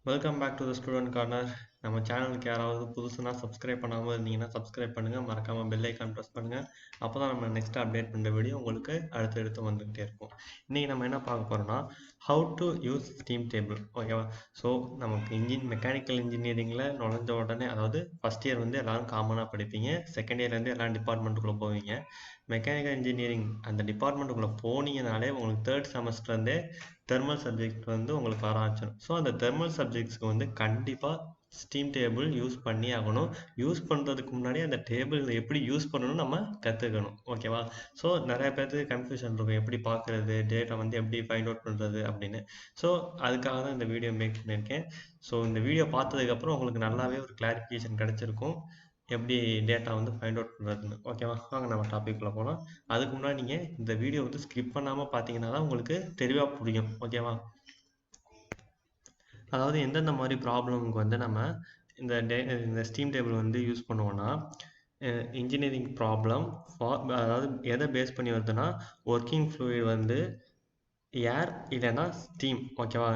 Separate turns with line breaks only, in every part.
Welcome back to the student corner. நம்ம சேனலுக்கு யாராவது புதுசுனா சப்ஸ்கிரைப் பண்ணாமல் இருந்தீங்கன்னா சப்ஸ்கிரைப் பண்ணுங்கள், மறக்காமல் பெல் ஐக்கான் ப்ரெஸ் பண்ணுங்கள். அப்போ தான் நம்ம நெக்ஸ்ட் அப்டேட் பண்ணுற வீடியோ உங்களுக்கு அடுத்தடுத்து வந்துக்கிட்டே இருக்கும். இன்றைக்கி நம்ம என்ன பார்க்க போகிறோம்னா how to use steam table. ஓகேவா? ஸோ நமக்கு மெக்கானிக்கல் இன்ஜினியரிங்கில் நுழைஞ்ச உடனே, அதாவது ஃபஸ்ட் இயர் வந்து எல்லோரும் காமனாக படிப்பீங்க, செகண்ட் இயர்லேருந்து எல்லா டிபார்ட்மெண்ட்டுக்குள்ளே போவீங்க. மெக்கானிக்கல் இன்ஜினியரிங் அந்த டிபார்ட்மெண்ட்டுக்குள்ளே போனீங்கனாலே உங்களுக்கு தேர்ட் செமஸ்டர்லேருந்தே தெர்மல் சப்ஜெக்ட் வந்து உங்களுக்கு வர ஆரம்பிச்சிடும். ஸோ அந்த தெர்மல் சப்ஜெக்ட்ஸ்க்கு வந்து கண்டிப்பாக ஸ்டீம் டேபிள் யூஸ் பண்ணி ஆகணும். யூஸ் பண்ணுறதுக்கு முன்னாடி அந்த டேபிள் எப்படி யூஸ் பண்ணணும்னு நம்ம கற்றுக்கணும். ஓகேவா? ஸோ நிறைய பேருக்கு கன்ஃபியூஷன் இருக்கும், எப்படி பார்க்குறது, டேட்டா வந்து எப்படி ஃபைண்ட் அவுட் பண்ணுறது அப்படின்னு. ஸோ அதுக்காக தான் இந்த வீடியோ மேக் பண்ணியிருக்கேன். ஸோ இந்த வீடியோ பார்த்ததுக்கப்புறம் உங்களுக்கு நல்லாவே ஒரு கிளாரிஃபிகேஷன் கிடச்சிருக்கும், எப்படி டேட்டா வந்து ஃபைண்ட் அவுட் பண்ணுறதுன்னு. ஓகேவா? வாங்க நம்ம டாபிக்குள்ளே போகலாம். அதுக்கு முன்னாடி நீங்கள் இந்த வீடியோ வந்து ஸ்கிப் பண்ணாமல் பார்த்தீங்கன்னா தான் உங்களுக்கு தெளிவாக புரியும். ஓகேவா? அதாவது எந்தெந்த மாதிரி ப்ராப்ளமுக்கு வந்து நம்ம இந்த ஸ்டீம் டேபிள் வந்து யூஸ் பண்ணுவோன்னா, இன்ஜினியரிங் ப்ராப்ளம் அதாவது எதை பேஸ் பண்ணி வருதுன்னா, ஒர்க்கிங் ஃப்ளூயிட் வந்து ஏர் இல்லைன்னா ஸ்டீம். ஓகேவா?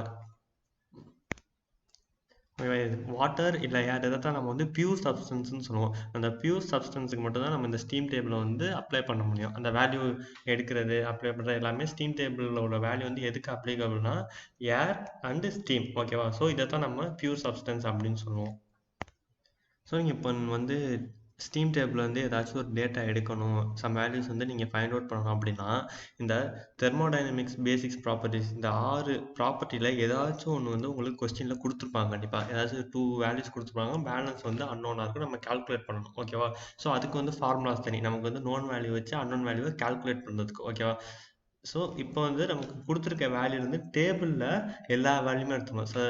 வாட்டர் இல்லை ஏர் இதை தான் நம்ம வந்து பியூர் சப்ஸ்டன்ஸ்னு சொல்லுவோம். அந்த பியூர் சப்ஸ்டன்ஸுக்கு மட்டும்தான் நம்ம இந்த ஸ்டீம் டேபிளை வந்து அப்ளை பண்ண முடியும். அந்த வேல்யூ எடுக்கிறது, அப்ளை பண்ணுறது எல்லாமே ஸ்டீம் டேபிளோட வேல்யூ வந்து எதுக்கு அப்ளிகபிள்னா ஏர் அண்டு ஸ்டீம். ஓகேவா? ஸோ இதை தான் நம்ம பியூர் சப்ஸ்டன்ஸ் அப்படின்னு சொல்லுவோம். ஸோ நீங்கள் இப்போ வந்து ஸ்டீம் டேபிள் வந்து ஏதாச்சும் ஒரு டேட்டா எடுக்கணும், சம் வேல்யூஸ் வந்து நீங்கள் ஃபைண்ட் அவுட் பண்ணணும் அப்படின்னா, இந்த தெர்மோடைனமிக்ஸ் பேசிக்ஸ் ப்ராப்பர்ட்டிஸ், இந்த 6 ப்ராப்பர்ட்டியில் ஏதாச்சும் ஒன்று வந்து உங்களுக்கு கொஸ்டினில் கொடுத்துருப்பாங்க. கண்டிப்பாக ஏதாச்சும் 2 வேல்யூஸ் கொடுத்துருப்பாங்க, பேலன்ஸ் வந்து அன்னோனாக இருக்கும், நம்ம கால்குலேட் பண்ணணும். ஓகேவா? ஸோ அதுக்கு வந்து ஃபார்முலாஸ் தனி, நமக்கு வந்து நோன் வேல்யூ வச்சு அன்னோன் வேல்யூவை கால்குலேட் பண்ணுறதுக்கு. ஓகேவா? ஸோ இப்போ வந்து நமக்கு கொடுத்துருக்க வேல்யூலேருந்து டேபிளில் எல்லா வேல்யூமே எடுத்துக்கணும். ஸோ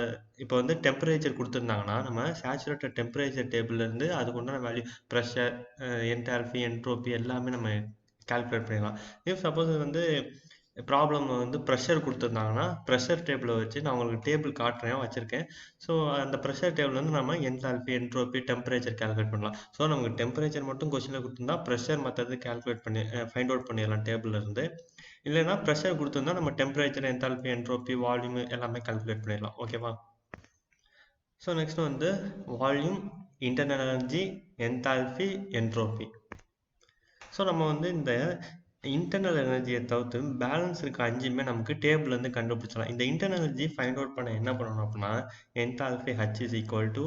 இப்போ வந்து டெம்பரேச்சர் கொடுத்துருந்தாங்கன்னா, நம்ம சேச்சுரேட்டட் டெம்பரேச்சர் டேபிள்லேருந்து அதுக்கு உண்டான வேல்யூ, ப்ரெஷர், என்டால்பி, என்ட்ரோபி எல்லாமே நம்ம கால்குலேட் பண்ணிடலாம். இஃப் சப்போஸ் வந்து ப்ராப்ளம் வந்து ப்ரெஷர் கொடுத்துருந்தாங்கன்னா, ப்ரெஷர் டேபிளை வச்சு நான் உங்களுக்கு டேபிள் காட்டுறேன், வச்சுருக்கேன். ஸோ அந்த ப்ரெஷர் டேபிள் வந்து நம்ம என்தால்பி, என்ட்ரோபி, டெம்பரேச்சர் கால்குலேட் பண்ணலாம். ஸோ நமக்கு டெம்பரேச்சர் மட்டும் கொஸ்டினில் கொடுத்துருந்தா ப்ரெஷர் மற்றது கால்குலேட் பண்ணி ஃபைண்ட் அவுட் பண்ணிடலாம் டேபிள்லேருந்து. இல்லைன்னா ப்ரெஷர் கொடுத்துருந்தா நம்ம டெம்பரேச்சர், என்தால்பி, என்ட்ரோபி, வால்யூம் எல்லாமே கால்குலேட் பண்ணிடலாம். ஓகேவா? ஸோ நெக்ஸ்ட் வந்து volume, internal energy, enthalpy, entropy. So நம்ம வந்து இந்த இன்டர்னல் எனர்ஜியை தவிர்த்து பேலன்ஸ் இருக்க 5மே நமக்கு டேபிள்லேருந்து கண்டுபிடிச்சலாம். இந்த இன்டர்னல் எனர்ஜி ஃபைண்ட் அவுட் பண்ண என்ன பண்ணணும் அப்படின்னா, enthalpy H is equal to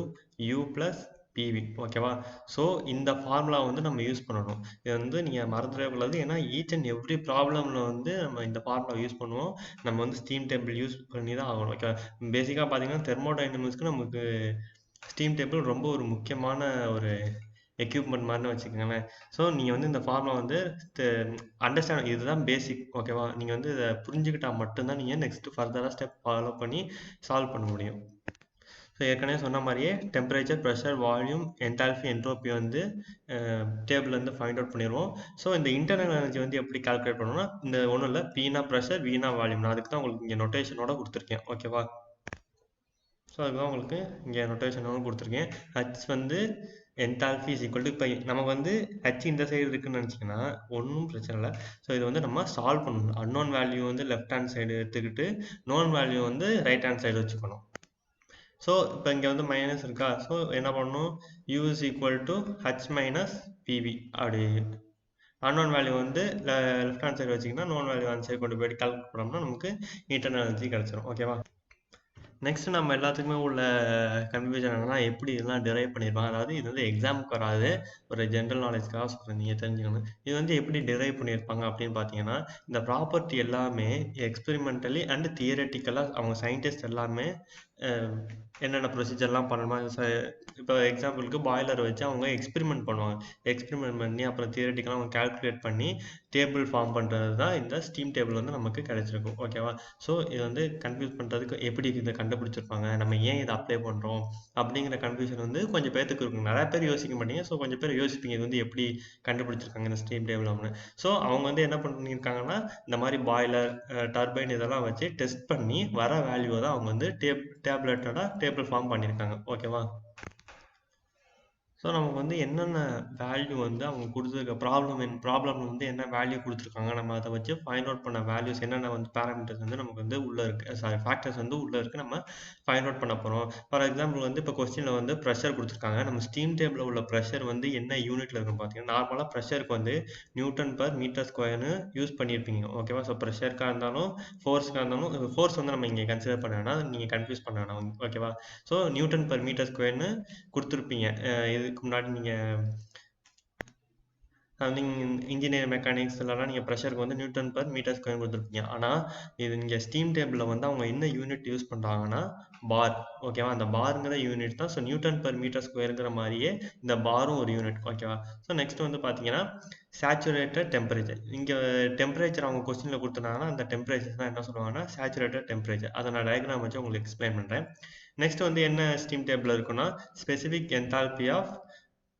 U plus PV. ஓகேவா? ஸோ இந்த ஃபார்முலா வந்து நம்ம யூஸ் பண்ணணும். இது வந்து நீங்கள் மறந்துடவே கூடாது. ஏன்னா ஈச் அண்ட் எவ்ரி ப்ராப்ளமில் வந்து நம்ம இந்த ஃபார்முலா யூஸ் பண்ணுவோம். நம்ம வந்து ஸ்டீம் டேபிள் யூஸ் பண்ணி தான் ஆகணும். ஓகே, பேசிக்காக பார்த்தீங்கன்னா தெர்மோடைனமிக்ஸ்க்கு நமக்கு ஸ்டீம் டேபிள் ரொம்ப ஒரு முக்கியமான ஒரு எக்யூப்மெண்ட் மாதிரின்னு வச்சுக்கோங்களேன். ஸோ நீங்கள் வந்து இந்த ஃபார்முலா வந்து அண்டர்ஸ்டாண்ட், இதுதான் பேசிக். ஓகேவா? நீங்கள் வந்து இதை புரிஞ்சுக்கிட்டால் மட்டும்தான் நீங்கள் நெக்ஸ்ட்டு ஃபர்தராக ஸ்டெப் ஃபாலோ பண்ணி சால்வ் பண்ண முடியும். ஸோ ஏற்கனவே சொன்ன மாதிரியே temperature, pressure, volume, enthalpy, entropy வந்து டேபிள்லேருந்து ஃபைண்ட் அவுட் பண்ணிடுவோம். ஸோ இந்த இன்டர்னல் எனர்ஜி வந்து எப்படி கால்குலேட் பண்ணணும்னா, இந்த ஒன்றும் இல்லை, பீனா ப்ரெஷர், வீணா வால்யூம். நான் அதுக்கு தான் உங்களுக்கு இங்கே நொட்டேஷனோட கொடுத்துருக்கேன். ஓகேவா? ஸோ அதுக்கு தான் உங்களுக்கு இங்கே நொட்டேஷனோட கொடுத்துருக்கேன். ஹச் வந்து என்தால்பி இஸ் ஈக்குவல் டு, இப்போ நமக்கு வந்து ஹச் இந்த சைடு இருக்குன்னு நினச்சிங்கன்னா ஒன்றும் பிரச்சனை இல்லை. ஸோ இது வந்து நம்ம சால்வ் பண்ணணும். அன்னோன் வேல்யூ வந்து லெஃப்ட் ஹேண்ட் சைடு எடுத்துக்கிட்டு நோன் வேல்யூ வந்து ரைட் ஹேண்ட் சைடு வச்சுக்கணும். ஸோ இப்போ இங்கே வந்து மைனஸ் இருக்கா, ஸோ என்ன பண்ணணும், u is equal to h minus pv. அப்படி அன்னோன் வேல்யூ வந்து லெஃப்ட் ஹேண்ட் சைடு வச்சிங்கன்னா நோன் வேல்யூ அந்த சைடு கொண்டு போய்ட்டு கால்குலேட் பண்ணோம்னா நமக்கு இன்டர்னல் எனர்ஜி கிடச்சிரும். ஓகேவா? நெக்ஸ்ட் நம்ம எல்லாத்துக்குமே உள்ள கன்ஃபியூஷன் என்னன்னா, எப்படி இதெல்லாம் டிரைவ் பண்ணியிருப்பாங்க. அதாவது இது வந்து எக்ஸாமுக்கு வராது, ஒரு ஜென்ரல் நாலேஜ்க்காக சொல்கிறேன், நீங்கள் தெரிஞ்சுக்கணும். இது வந்து எப்படி டிரைவ் பண்ணியிருப்பாங்க அப்படின்னு பார்த்தீங்கன்னா, இந்த ப்ராப்பர்ட்டி எல்லாமே எக்ஸ்பெரிமெண்டலி அண்ட் தியரட்டிக்கலாக அவங்க சயின்டிஸ்ட் எல்லாமே என்னென்ன ப்ரொசீஜர்லாம் பண்ணணுமா, இப்போ எக்ஸாம்பிளுக்கு பாய்லர் வச்சு அவங்க எக்ஸ்பெரிமெண்ட் பண்ணுவாங்க. எக்ஸ்பெரிமெண்ட் பண்ணி அப்புறம் தியரட்டிக்கலாக அவங்க கால்குலேட் பண்ணி டேபிள் ஃபார்ம் பண்ணுறது தான் இந்த ஸ்டீம் டேபிள் வந்து நமக்கு கிடைச்சிருக்கும். ஓகேவா? ஸோ இது வந்து கன்ஃபியூஸ் பண்ணுறதுக்கு எப்படி இதை கண்டுபிடிச்சிருப்பாங்க, நம்ம ஏன் இதை அப்ளை பண்ணுறோம் அப்படிங்கிற கன்ஃபியூஷன் வந்து கொஞ்சம் பேர்த்துக்கு இருக்கும். நிறைய பேர் யோசிக்க மாட்டீங்க. ஸோ கொஞ்சம் பேர் யோசிப்பீங்க, இது வந்து எப்படி கண்டுபிடிச்சிருக்காங்க இந்த ஸ்டீம் டேபிள் அப்படின்னு. ஸோ அவங்க வந்து என்ன பண்ணியிருக்காங்கன்னா, இந்த மாதிரி பாய்லர், டர்பைன் இதெல்லாம் வச்சு டெஸ்ட் பண்ணி வர வேல்யூவை தான் அவங்க வந்து டேப்லெட்டோட டேபிள் ஃபார்ம் பண்ணியிருக்காங்க. ஓகேவா? ஸோ நமக்கு வந்து என்னென்ன வேல்யூ வந்து அவங்க கொடுத்துருக்க ப்ராப்ளம் வந்து என்ன வேல்யூ கொடுத்துருக்காங்க, நம்ம அதை வச்சு ஃபைண்ட் அவுட் பண்ண வேல்யூஸ் என்னென்ன வந்து பேராமீட்டர்ஸ் வந்து நமக்கு வந்து உள்ளே இருக்குது, சாரி ஃபேக்டர்ஸ் வந்து உள்ளே இருக்குது, நம்ம ஃபைண்ட் அவுட் பண்ண போகிறோம். ஃபார் எக்ஸாம்பிள் வந்து இப்போ கொஸ்டினில் வந்து ப்ரெஷர் கொடுத்துருக்காங்க. நம்ம ஸ்டீம் டேபிளில் உள்ள ப்ரெஷர் வந்து என்ன யூனிட்டில் இருக்குன்னு பார்த்தீங்கன்னா, நார்மலாக ப்ரெஷருக்கு வந்து நியூட்டன் பர் மீட்டர் ஸ்கொயர்னு யூஸ் பண்ணியிருப்பீங்க. ஓகேவா? ஸோ ப்ரெஷருக்காக இருந்தாலும் ஃபோர்ஸ்க்காக இருந்தாலும் ஃபோர்ஸ் வந்து நம்ம இங்கே கன்சிடர் பண்ண வேணாம், நீங்கள் கன்ஃபியூஸ் பண்ண வேணாம். ஓகேவா? ஸோ நியூட்டன் பர் மீட்டர் ஸ்கொயர்னு கொடுத்துருப்பீங்க. இதுக்கு முன்னாடி நீங்கள் இன்ஜினியரிங் மெக்கானிக்ஸ்லலாம் நீங்கள் ப்ரெஷருக்கு வந்து நியூட்டன் பர் மீட்டர் ஸ்கொயர் கொடுத்துருப்பீங்க. ஆனால் இது இங்கே ஸ்டீம் டேபிளில் வந்து அவங்க என்ன யூனிட் யூஸ் பண்ணுறாங்கன்னா பார். ஓகேவா? அந்த பார்ங்கிற யூனிட் தான். ஸோ நியூட்டன் பர் மீட்டர் ஸ்கொயருங்கிற மாதிரியே இந்த பாரும் ஒரு யூனிட். ஓகேவா? ஸோ நெக்ஸ்ட் வந்து பார்த்தீங்கன்னா சேச்சுரேட்டட் டெம்பரேச்சர். இங்கே டெம்பரேச்சர் அவங்க கொஸ்டினில் கொடுத்துருந்தாங்கன்னா அந்த டெம்பரேச்சர் தான் என்ன சொல்லுவாங்கன்னா சேச்சுரேட்டட் டெம்பரேச்சர். அதை நான் டயக்ராம் வச்சு உங்களுக்கு எக்ஸ்பிளைன் பண்ணுறேன். நெக்ஸ்ட் வந்து என்ன ஸ்டீம் டேபிள் இருக்குன்னா specific enthalpy of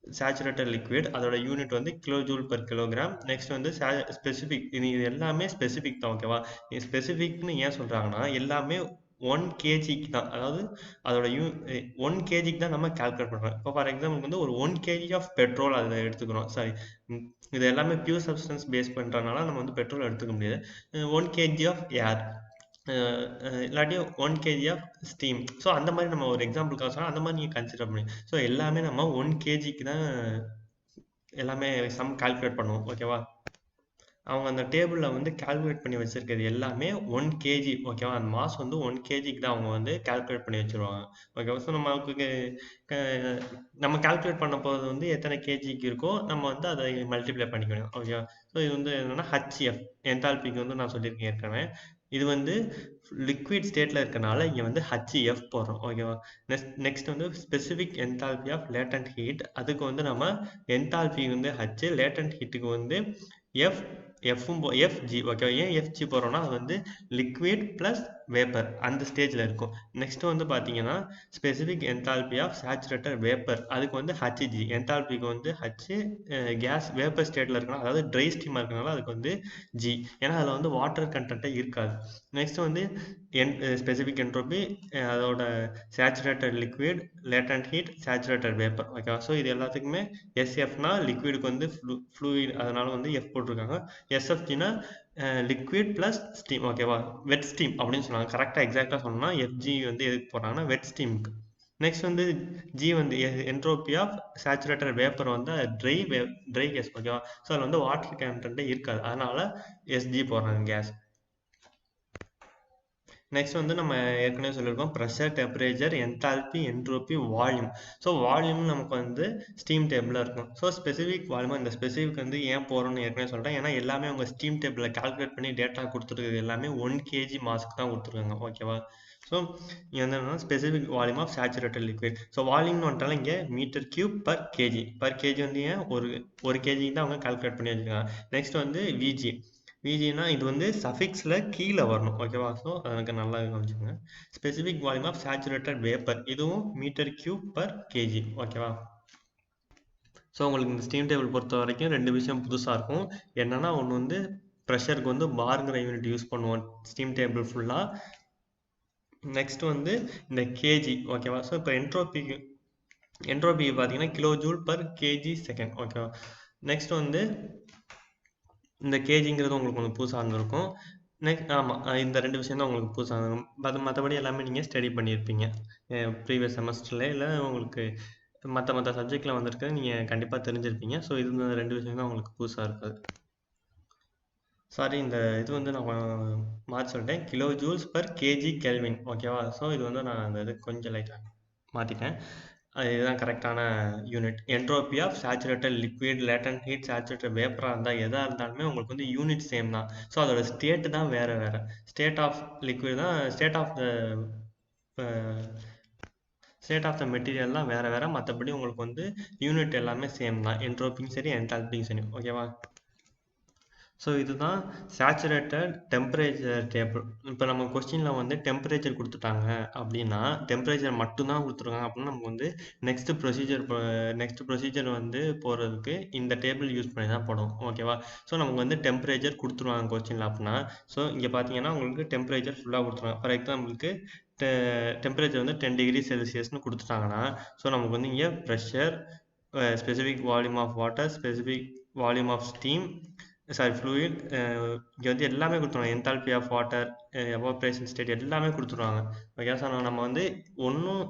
saturated liquid, அதோட யூனிட் வந்து kilo joule per kilogram. Next வந்து ஸ்பெசிஃபிக், இது எல்லாமே ஸ்பெசிஃபிக் தான். ஓகேவா? ஸ்பெசிஃபிக்னு ஏன் சொல்கிறாங்கன்னா எல்லாமே 1 kg தான், அதாவது அதோட 1 kg தான் நம்ம கால்குலேட் பண்ணுறோம். இப்போ ஃபார் எக்ஸாம்பிள் வந்து ஒரு 1 kg ஆஃப் பெட்ரோல் அதை எடுத்துக்கிறோம். சாரி, இது எல்லாமே பியூர் சப்ஸ்டன்ஸ் பேஸ் பண்ணுறதுனால நம்ம வந்து பெட்ரோல் எடுத்துக்க முடியாது. 1 kg ஆஃப் ஏர், இல்லாட்டி 1 kg ஆஃப் ஸ்டீம். ஸோ அந்த மாதிரி நம்ம ஒரு எக்ஸாம்பிளுக்காக சொன்னால் அந்த மாதிரி நீங்கள் கன்சிடர் பண்ணி, ஸோ எல்லாமே நம்ம 1 kgக்கு தான் எல்லாமே சம் கால்குலேட் பண்ணுவோம். ஓகேவா? அவங்க அந்த டேபிளில் வந்து கால்குலேட் பண்ணி வச்சிருக்கிறது எல்லாமே 1 kg. ஓகேவா? அந்த மாஸ் வந்து 1 kgக்கு தான் அவங்க வந்து கால்குலேட் பண்ணி வச்சுருவாங்க. ஓகேவா? ஸோ நம்ம கால்குலேட் பண்ண போகிறது வந்து எத்தனை கேஜிக்கு இருக்கோ நம்ம வந்து அதை மல்டிப்ளை பண்ணிக்கணும். ஓகேவா? ஸோ இது வந்து என்னென்னா ஹச்எஃப் என்தால்பிக்கு வந்து நான் சொல்லியிருக்கேன் ஏற்கனவே. இது வந்து லிக்விட் ஸ்டேட்டில் இருக்கனால இங்கே வந்து ஹச்எஃப் போடுறோம். ஓகேவா? நெக்ஸ்ட் வந்து specific enthalpy of latent heat. அதுக்கு வந்து நம்ம என்தால்பி வந்து ஹச், லேட்டன்ட் ஹீட்டுக்கு வந்து எஃப் எஃப்ஜி. ஓகே, ஏன் எஃப்ஜி போடுறோம்னா அது வந்து லிக்விட் ப்ளஸ் வேப்பர் அந்த ஸ்டேஜில் இருக்கும். நெக்ஸ்ட் வந்து பார்த்தீங்கன்னா specific enthalpy of saturated vapour, அதுக்கு வந்து ஹச்ஜி. என்தால்பிக்கு வந்து ஹச், கேஸ் வேப்பர் ஸ்டேட்டில் இருக்கணும், அதாவது ட்ரை ஸ்டீமாக இருக்கனால அதுக்கு வந்து ஜி, ஏன்னா அதில் வந்து வாட்டர் கண்டென்ட்டே இருக்காது. நெக்ஸ்ட் வந்து ஸ்பெசிஃபிக் என்ட்ரோபி, அதோட saturated liquid, latent heat, saturated vapour. ஓகேவா? ஸோ இது எல்லாத்துக்குமே எஸ்எஃப்னா லிக்விடுக்கு வந்து ஃப்ளூயிட், அதனால வந்து எஃப் போட்டிருக்காங்க. எஸ்எஃப்ஜினா லிக்விட் ப்ளஸ் ஸ்டீம். ஓகேவா? வெட் ஸ்டீம் அப்படின்னு சொன்னாங்க. கரெக்டாக எக்ஸாக்டாக சொன்னோம்னா எஃப்ஜி வந்து எதுக்கு போடுறாங்கன்னா வெட் ஸ்டீமுக்கு. நெக்ஸ்ட் வந்து ஜி வந்து என்ட்ரோபி ஆஃப் சேச்சுரேட்டட் வேப்பர் வந்து ட்ரை கேஸ். ஓகேவா? ஸோ அதில் வந்து வாட்டர் கண்டென்ட்டே இருக்காது, அதனால எஸ்ஜி போடுறாங்க கேஸ். நெக்ஸ்ட் வந்து நம்ம ஏற்கனவே சொல்லியிருக்கோம் pressure, temperature, enthalpy, entropy, volume. So volume நமக்கு வந்து ஸ்டீம் டேபிளில் இருக்கும். ஸோ ஸ்பெசிஃபிக் வால்யூம், இந்த ஸ்பெசிஃபிக் வந்து ஏன் போகிறோம்னு ஏற்கனவே சொல்லிட்டேன், ஏன்னா எல்லாமே உங்கள் ஸ்டீம் டேபிளில் கால்குலேட் பண்ணி டேட்டா கொடுத்துருக்குது எல்லாமே 1 kg மாஸ்க்கு தான் கொடுத்துருக்காங்க. ஓகேவா? ஸோ இங்கே வந்து என்னன்னா specific volume of saturated liquid. So வால்யூம்னு வந்துட்டாலும் இங்கே மீட்டர் கியூப் பர் கேஜி வந்து ஏன் ஒரு கேஜி தான் அவங்க கால்குலேட் பண்ணி வச்சுருக்காங்க. நெக்ஸ்ட் வந்து விஜி. விஜினா இது வந்து சஃபிக்ஸில் கீழே வரணும். ஓகேவா? ஸோ எனக்கு நல்லா கவனிச்சுங்க. Specific volume of saturated vapour, இதுவும் மீட்டர் கியூப் பர் கேஜி. ஓகேவா? ஸோ உங்களுக்கு இந்த ஸ்டீம் டேபிள் பொறுத்த வரைக்கும் 2 விஷயம் புதுசாக இருக்கும். என்னென்னா ஒன்று வந்து ப்ரெஷருக்கு வந்து பார்ங்கிற யூனிட் யூஸ் பண்ணுவோம் ஸ்டீம் டேபிள் ஃபுல்லாக. நெக்ஸ்ட் வந்து இந்த கேஜி. ஓகேவா? ஸோ இப்போ என்ட்ரோபி பார்த்தீங்கன்னா kilo joule per KG second. ஓகேவா? நெக்ஸ்ட் வந்து இந்த கேஜிங்கிறது உங்களுக்கு கொஞ்சம் புதுசாக இருந்திருக்கும். ஆமாம், இந்த 2 விஷயம் தான் உங்களுக்கு புதுசாக இருக்கும். மற்றபடி எல்லாமே நீங்கள் ஸ்டடி பண்ணியிருப்பீங்க ப்ரீவியஸ் செமஸ்டரில், இல்லை உங்களுக்கு மற்ற சப்ஜெக்டில் வந்திருக்கு, நீங்கள் கண்டிப்பாக தெரிஞ்சிருப்பீங்க. ஸோ இது இந்த 2 விஷயம் தான் உங்களுக்கு புதுசாக இருக்காது. சாரி, இந்த இது வந்து நான் மாற்றி சொல்லிட்டேன், kilo joules per KG kelvin. ஓகேவா? ஸோ இது வந்து நான் அந்த இது கொஞ்சம் லைட்டாக மாற்றிட்டேன். இதுதான் கரெக்டான unit. Entropy of saturated liquid, latent heat, saturated வேப்பராக இருந்தால் எதாக இருந்தாலுமே உங்களுக்கு வந்து யூனிட் சேம் தான். ஸோ அதோட ஸ்டேட்டு தான் வேறு. ஸ்டேட் ஆஃப் லிக்விட் தான், ஸ்டேட் ஆஃப் த மெட்டீரியல் தான் வேறு. மற்றபடி உங்களுக்கு வந்து யூனிட் எல்லாமே சேம் தான், என்ட்ரோபியும் சரி என்தால்பியும் சரி. ஓகேவா? ஸோ இதுதான் சேச்சுரேட்டட் டெம்பரேச்சர் டேபிள். இப்போ நம்ம கொஸ்டினில் வந்து டெம்பரேச்சர் கொடுத்துட்டாங்க அப்படின்னா, டெம்பரேச்சர் மட்டும்தான் கொடுத்துருக்காங்க அப்படின்னா நமக்கு வந்து நெக்ஸ்ட் ப்ரொசீஜர் வந்து போகிறதுக்கு இந்த டேபிள் யூஸ் பண்ணி தான் போடும். ஓகேவா? ஸோ நமக்கு வந்து டெம்பரேச்சர் கொடுத்துருவாங்க கொஸ்டினில் அப்படின்னா, ஸோ இங்கே பார்த்தீங்கன்னா உங்களுக்கு டெம்பரேச்சர் ஃபுல்லாக கொடுத்துருவாங்க. ஃபார் எக்ஸாம்பிளுக்கு டெம்பரேச்சர் வந்து 10 டிகிரி செல்சியஸ்னு கொடுத்துட்டாங்கன்னா, ஸோ நமக்கு வந்து இங்கே pressure, specific volume of water, specific volume of steam, sorry fluid. இங்கே வந்து எல்லாமே கொடுத்துருவாங்க. Enthalpy of water, evaporation state எல்லாமே கொடுத்துருவாங்க. ஓகே ஸோ நம்ம வந்து ஒன்றும்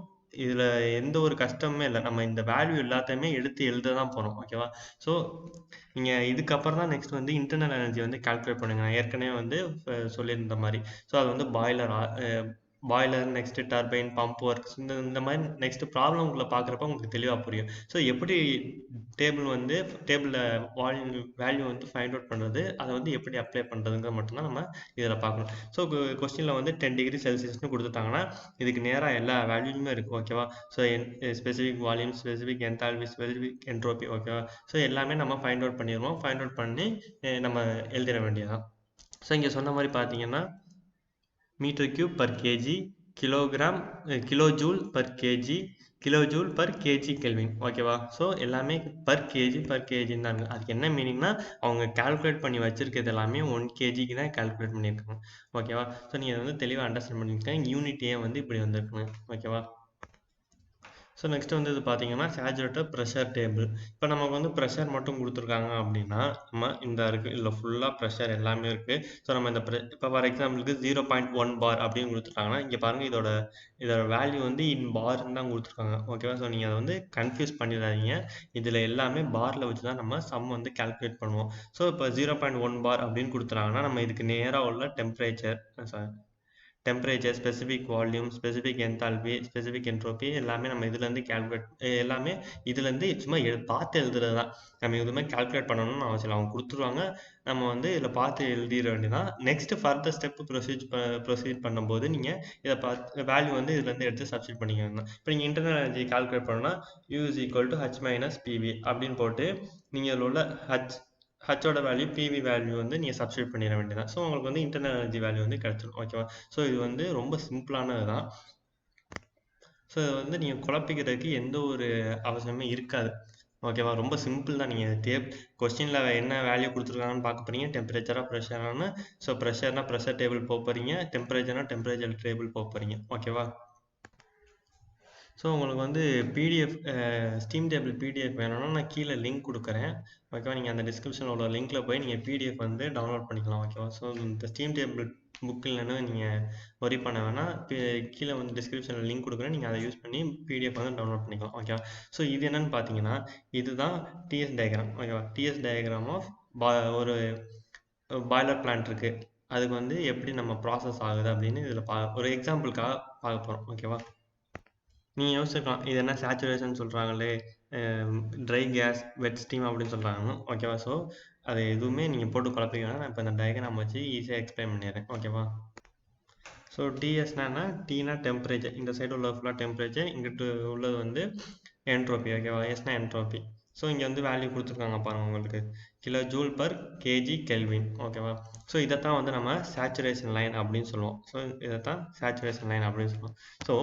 இதில் எந்த ஒரு கஷ்டமுமே இல்லை. நம்ம இந்த வேல்யூ எல்லாத்தையுமே எடுத்து எழுத தான் போகிறோம். ஓகேவா? ஸோ நீங்கள் இதுக்கப்புறம் தான் நெக்ஸ்ட் வந்து இன்டர்னல் எனர்ஜி வந்து கால்குலேட் பண்ணுங்க. நான் ஏற்கனவே வந்து சொல்லியிருந்த மாதிரி. ஸோ அது வந்து boiler, next turbine, pump works, இந்த மாதிரி நெக்ஸ்ட் ப்ராப்ளம்குள்ளே பார்க்குறப்ப உங்களுக்கு தெளிவாக புரியும். ஸோ எப்படி டேபிளில் வேல்யூ வந்து ஃபைண்ட் அவுட் பண்ணுறது, அதை வந்து எப்படி அப்ளை பண்ணுறதுங்கிற மட்டும்தான் நம்ம இதில் பார்க்கணும். ஸோ கொஸ்டினில் வந்து 10 டிகிரி செல்சியஸ்னு கொடுத்துட்டாங்கன்னா இதுக்கு நேராக எல்லா வேல்யூமே இருக்குது. ஓகேவா? So specific volume, specific enthalpy, specific entropy. ஓகேவா? ஸோ எல்லாமே நம்ம ஃபைண்ட் அவுட் பண்ணிடுவோம். ஃபைண்ட் அவுட் பண்ணி நம்ம எழுதிட வேண்டியதான். ஸோ இங்கே சொன்ன மாதிரி பார்த்தீங்கன்னா metre cube per KG, kilogram, kilo joule per KG, kilo joule per KG kelvin. ஓகேவா? ஸோ எல்லாமே பர் கேஜின்னு தான் இருக்குது. அதுக்கு என்ன மீனிங்னா அவங்க கால்குலேட் பண்ணி வச்சிருக்கிறது எல்லாமே 1 கேஜிக்கு தான் கால்குலேட் பண்ணியிருக்காங்க. ஓகேவா? ஸோ நீங்கள் வந்து தெளிவாக அண்டர்ஸ்டாண்ட் பண்ணியிருக்கேன். யூனிட்டே வந்து இப்படி வந்திருக்குங்க. ஓகேவா? ஸோ நெக்ஸ்ட் வந்து இது பார்த்தீங்கன்னா சேச்சுரேட்டட் ப்ரெஷர் டேபிள். இப்போ நமக்கு வந்து ப்ரெஷர் மட்டும் கொடுத்துருக்காங்க அப்படின்னா நம்ம இந்த இருக்குது இதில் ஃபுல்லாக ப்ரெஷர் எல்லாமே இருக்குது. ஸோ நம்ம இந்த இப்போ ஃபார் எக்ஸாம்பிளுக்கு 0.1 பார் அப்படின்னு கொடுத்துருக்காங்கன்னா இங்கே பாருங்கள் இதோட வேல்யூ வந்து இன் பார்ன்னு தான் கொடுத்துருக்காங்க. ஓகேவா? ஸோ நீங்கள் அதை வந்து கன்ஃபியூஸ் பண்ணிடாதீங்க. இதில் எல்லாமே பாரில் வச்சு தான் நம்ம சம் வந்து கால்குலேட் பண்ணுவோம். ஸோ இப்போ 0.1 பார் அப்படின்னு கொடுத்துறாங்கன்னா நம்ம இதுக்கு நேராக உள்ள temperature, specific volume, specific enthalpy, specific entropy எல்லாமே நம்ம இதுலேருந்து எல்லாமே இதுலேருந்து சும்மா பார்த்து எழுதுறது தான். நம்ம எதுவுமே கால்குலேட் பண்ணணும்னு அவசியம் இல்லை. அவங்க கொடுத்துருவாங்க, நம்ம வந்து இதில் பார்த்து எழுதிட வேண்டியதான். நெக்ஸ்ட் ஃபர்தர் ஸ்டெப் ப்ரொசீட் பண்ணும்போது நீங்கள் இதை பார்த்து வேல்யூ வந்து இதுலேருந்து எடுத்து சப்ஸ்டிட் பண்ணிக்கணும். இப்போ நீங்கள் இன்டர்னல் எனர்ஜி கால்குலேட் பண்ணணும்னா U is equal to H minus PV அப்படின்னு போட்டு நீங்கள் இதில் உள்ள ஹச்சோட வேல்யூ, பிவி வேல்யூ வந்து நீங்கள் சப்ஸ்டியூட் பண்ணிட வேண்டியதான். ஸோ உங்களுக்கு வந்து இன்டர்னல் எனர்ஜி வேல்யூ வந்து கிடச்சிடும். ஓகேவா? ஸோ இது வந்து ரொம்ப சிம்பிளானது தான். ஸோ இது வந்து நீங்கள் குழப்பிக்கிறதுக்கு எந்த ஒரு அவசியமே இருக்காது. ஓகேவா? ரொம்ப சிம்பிள் தான். நீங்கள் கொஸ்டினில் என்ன வேல்யூ கொடுத்துருக்காங்கன்னு பார்க்க போகிறீங்க. டெம்பரேச்சராக ப்ரெஷரானு. ஸோ ப்ரெஷர்னா ப்ரெஷர் டேபிள் போக போகிறீங்க, டெம்பரேச்சர்னா டெம்பரேச்சர் டேபிள் போக போகிறீங்க. ஓகேவா? ஸோ உங்களுக்கு வந்து பிடிஎஃப் ஸ்டீம் டேபிள் பிடிஎஃப் வேணும்னா நான் கீழே லிங்க் கொடுக்குறேன். ஓகேவா? நீங்கள் அந்த டிஸ்கிரிப்ஷனில் உள்ள லிங்க்கில் போய் நீங்கள் பிடிஎஃப் வந்து டவுன்லோட் பண்ணிக்கலாம். ஓகேவா? ஸோ இந்த ஸ்டீம் டேபிள் புக் இல்லைன்னு நீங்கள் ஒரி பண்ண வேணாம். கீழே வந்து டிஸ்கிரிப்ஷனில் லிங்க் கொடுக்குறேன். நீங்கள் அதை யூஸ் பண்ணி பிடிஎஃப் வந்து டவுன்லோட் பண்ணிக்கலாம். ஓகேவா? ஸோ இது என்னென்னு பார்த்தீங்கன்னா இதுதான் டிஎஸ் டயக்ராம். ஓகேவா? டிஎஸ் டயக்ராம் ஆஃப் ஒரு பாய்லர் பிளான்ட் இருக்குது. அதுக்கு வந்து எப்படி நம்ம ப்ராசஸ் ஆகுது அப்படின்னு இதில் ஒரு எக்ஸாம்பிளுக்காக பார்க்க போகிறோம். ஓகேவா? நீங்கள் யோசிக்கலாம், இது என்ன சேச்சுரேஷன் சொல்கிறாங்களே, ட்ரை கேஸ், வெட் ஸ்டீம் அப்படின்னு சொல்கிறாங்க. ஓகேவா? ஸோ அது எதுவுமே நீங்கள் போட்டு குழப்பிக்க வேணாம். நான் இப்போ இந்த டயக்ராம் வச்சு ஈஸியாக எக்ஸ்பிளைன் பண்ணிடுறேன். ஓகேவா? ஸோ டிஎஸ்னா டீனா டெம்பரேச்சர், இந்த சைடு உள்ள ஃபுல்லாக டெம்பரேச்சர், இங்கிட்டு உள்ளது வந்து என்ட்ரோபி. ஓகேவா? எஸ்னா என்ட்ரோபி. ஸோ இங்கே வந்து வேல்யூ கொடுத்துருக்காங்க பாருங்கள் உங்களுக்கு, kilo joule per KG kelvin. ஓகேவா? ஸோ இதைத்தான் வந்து நம்ம சேச்சுரேஷன் லைன் அப்படின்னு சொல்லுவோம். ஸோ இதைத்தான் சேச்சுரேஷன் லைன் அப்படின்னு சொல்லுவோம். ஸோ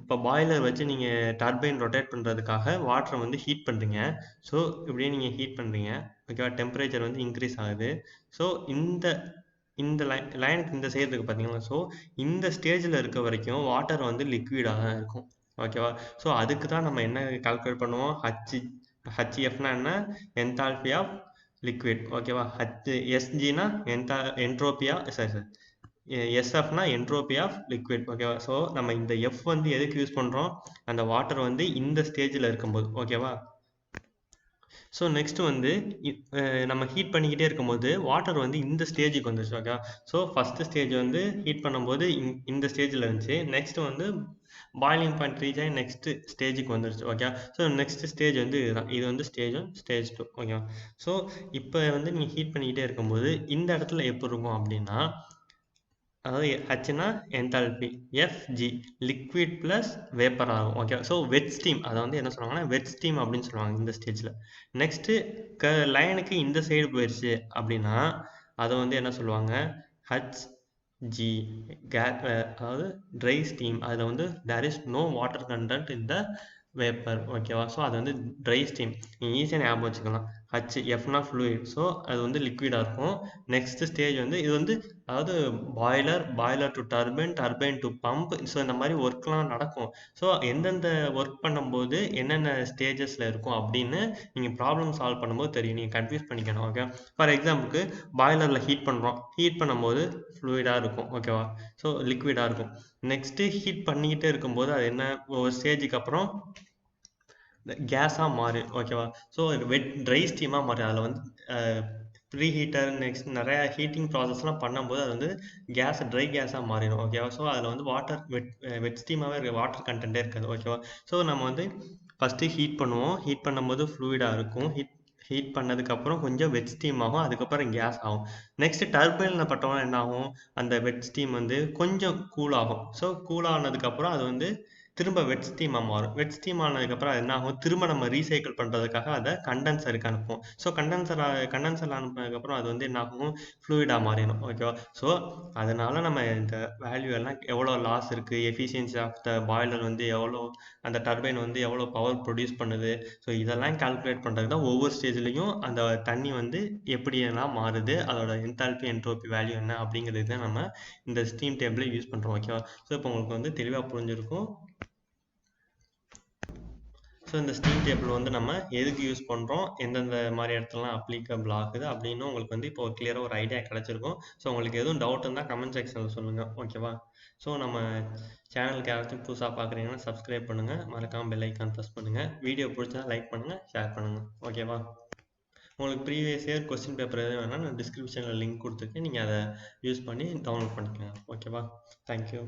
இப்போ பாய்லர் வச்சு நீங்கள் டர்பைன் ரொட்டேட் பண்ணுறதுக்காக வாட்டரை வந்து ஹீட் பண்ணுறீங்க. ஸோ இப்படியே நீங்கள் ஹீட் பண்ணுறீங்க. ஓகேவா? டெம்பரேச்சர் வந்து இன்க்ரீஸ் ஆகுது. ஸோ இந்த லைனுக்கு இந்த சைடு இருக்குது பார்த்தீங்களா? ஸோ இந்த ஸ்டேஜில் இருக்க வரைக்கும் வாட்டர் வந்து லிக்விடாக தான் இருக்கும். ஓகேவா? ஸோ அதுக்கு தான் நம்ம என்ன கால்குலேட் பண்ணுவோம், ஹச்எஃப்னா என்ன, என்தால்பி ஆஃப் லிக்விட். ஓகேவா? எஸ்ஜினா என்ட்ரோபியா, சாரி எஸ்எஃப்னா என்ட்ரோபி ஆஃப் லிக்விட். ஓகேவா? ஸோ நம்ம இந்த எஃப் வந்து எதுக்கு யூஸ் பண்ணுறோம், அந்த வாட்டர் வந்து இந்த ஸ்டேஜில் இருக்கும்போது. ஓகேவா? ஸோ நெக்ஸ்ட் வந்து நம்ம ஹீட் பண்ணிக்கிட்டே இருக்கும்போது வாட்டர் வந்து இந்த ஸ்டேஜுக்கு வந்துருச்சு. ஓகே? ஸோ ஃபஸ்ட்டு ஸ்டேஜ் வந்து ஹீட் பண்ணும்போது இந்த ஸ்டேஜில் இருந்துச்சு. நெக்ஸ்ட் வந்து பாயிலிங் பாயிண்ட் ரீச் ஆகி நெக்ஸ்ட் ஸ்டேஜுக்கு வந்துருச்சு. ஓகே? ஸோ நெக்ஸ்ட் ஸ்டேஜ் வந்து இதுதான். இது வந்து ஸ்டேஜ் 1, ஸ்டேஜ் 2. ஓகே? ஸோ இப்போ வந்து நீங்கள் ஹீட் பண்ணிக்கிட்டே இருக்கும்போது இந்த இடத்துல எப்படி இருக்கும் அப்படின்னா, அதாவது ஹச்னா enthalpy, fg liquid plus vapour ஆகும். ஓகே? ஸோ வெட் ஸ்டீம், அதை வந்து என்ன சொல்லுவாங்கன்னா வெட் ஸ்டீம் அப்படின்னு சொல்லுவாங்க இந்த ஸ்டேஜில். நெக்ஸ்ட்டு லைனுக்கு இந்த சைடு போயிடுச்சு அப்படின்னா அதை வந்து என்ன சொல்லுவாங்க, ஹச்ஜி அதாவது ட்ரை ஸ்டீம். அதில் வந்து there is no water content இந்த வேப்பர். ஓகேவா? ஸோ அது வந்து ட்ரை ஸ்டீம். நீங்கள் ஈஸியாக ஞாபகம் வச்சுக்கலாம். Fனா fluid. ஸோ அது வந்து லிக்விடாக இருக்கும். நெக்ஸ்ட் ஸ்டேஜ் வந்து இது வந்து அதாவது boiler to turbine, turbine to pump. So இந்த மாதிரி ஒர்க்லாம் நடக்கும். ஸோ எந்தெந்த ஒர்க் பண்ணும்போது என்னென்ன ஸ்டேஜஸில் இருக்கும் அப்படின்னு நீங்கள் ப்ராப்ளம் சால்வ் பண்ணும்போது தெரியும். நீங்கள் கன்ஃபியூஸ் பண்ணிக்கணும். ஓகே, ஃபார் எக்ஸாம்பிளுக்கு பாய்லரில் ஹீட் பண்ணுறோம். ஹீட் பண்ணும்போது ஃப்ளூயிடாக இருக்கும். ஓகேவா, ஸோ லிக்விடாக இருக்கும். நெக்ஸ்ட்டு ஹீட் பண்ணிக்கிட்டே இருக்கும்போது அது என்ன ஒரு ஸ்டேஜுக்கு அப்புறம் கேஸாக மாறி, ஓகேவா. ஸோ ட்ரை ஸ்டீமாக மாறி அதில் வந்து ப்ரீ ஹீட்டர் நெக்ஸ்ட் நிறையா ஹீட்டிங் ப்ராசஸ்லாம் பண்ணும்போது அது வந்து ட்ரை கேஸாக மாறிடும். ஓகேவா, ஸோ அதில் வந்து வாட்டர் வெட் ஸ்டீமாகவே இருக்குது, வாட்டர் கண்டென்ட்டே இருக்காது. ஓகேவா, ஸோ நம்ம வந்து ஃபஸ்ட்டு ஹீட் பண்ணுவோம். ஹீட் பண்ணும்போது ஃப்ளூயிடாக இருக்கும். ஹீட் பண்ணதுக்கப்புறம் கொஞ்சம் வெட் ஸ்டீம் ஆகும். அதுக்கப்புறம் கேஸ் ஆகும். நெக்ஸ்ட் டர்பைனில் பட்டோம்னா என்ன ஆகும், அந்த வெட் ஸ்டீம் வந்து கொஞ்சம் கூல் ஆகும். ஸோ கூல் ஆனதுக்கப்புறம் அது வந்து திரும்ப வெட் ஸ்டீமாக மாறும். வெட் ஸ்டீம் ஆனதுக்கப்புறம் அது என்ன ஆகும், திரும்ப நம்ம ரீசைக்கிள் பண்ணுறதுக்காக அதை கண்டென்சருக்கு அனுப்புவோம். ஸோ கண்டென்சரில் அனுப்புனதுக்கப்புறம் அது வந்து என்ன ஆகும், ஃப்ளூயிடாக மாறிடும். ஓகேவா, ஸோ அதனால நம்ம இந்த வேல்யூ எல்லாம் எவ்வளோ லாஸ் இருக்குது, எஃபிஷியன்சி ஆஃப் த பாய்லர் வந்து எவ்வளோ, அந்த டர்பைன் வந்து எவ்வளோ பவர் ப்ரொடியூஸ் பண்ணுது, ஸோ இதெல்லாம் கால்குலேட் பண்ணுறது தான் ஒவ்வொரு ஸ்டேஜ்லேயும் அந்த தண்ணி வந்து எப்படியெல்லாம் மாறுது, அதோட என்தால்பி என்ட்ரோபி வேல்யூ என்ன அப்படிங்கிறது தான் நம்ம இந்த ஸ்டீம் டேபிளை யூஸ் பண்ணுறோம். ஓகேவா, ஸோ இப்போ உங்களுக்கு வந்து தெளிவாக புரிஞ்சிருக்கும். ஸோ இந்த ஸ்டீம் டேபிள் வந்து நம்ம எதுக்கு யூஸ் பண்ணுறோம், எந்தெந்த மாதிரி இடத்துலலாம் அப்ளிகபிள் ஆகுது அப்படின்னு உங்களுக்கு வந்து இப்போ கிளியராக ஒரு ஐடியா கிடச்சிருக்கும். ஸோ உங்களுக்கு எதுவும் டவுட் இருந்தால் கமெண்ட் செக்ஷனில் சொல்லுங்கள். ஓகேவா, ஸோ நம்ம சேனலுக்கு யாராச்சும் புதுசாக பார்க்குறீங்கன்னா சப்ஸ்கிரைப் பண்ணுங்கள், மறக்காமல் பெல் ஐக்கான் ப்ரெஸ் பண்ணுங்கள். வீடியோ பிடிச்சா லைக் பண்ணுங்கள், ஷேர் பண்ணுங்கள். ஓகேவா, உங்களுக்கு ப்ரீவியஸ் இயர் கொஸ்டின் பேப்பர் எதுவும் வேணால் நான் டிஸ்கிரிப்ஷனில் லிங்க் கொடுத்துருக்கேன், நீங்கள் அதை யூஸ் பண்ணி டவுன்லோட் பண்ணிக்கோங்க. ஓகேவா, தேங்க்யூ.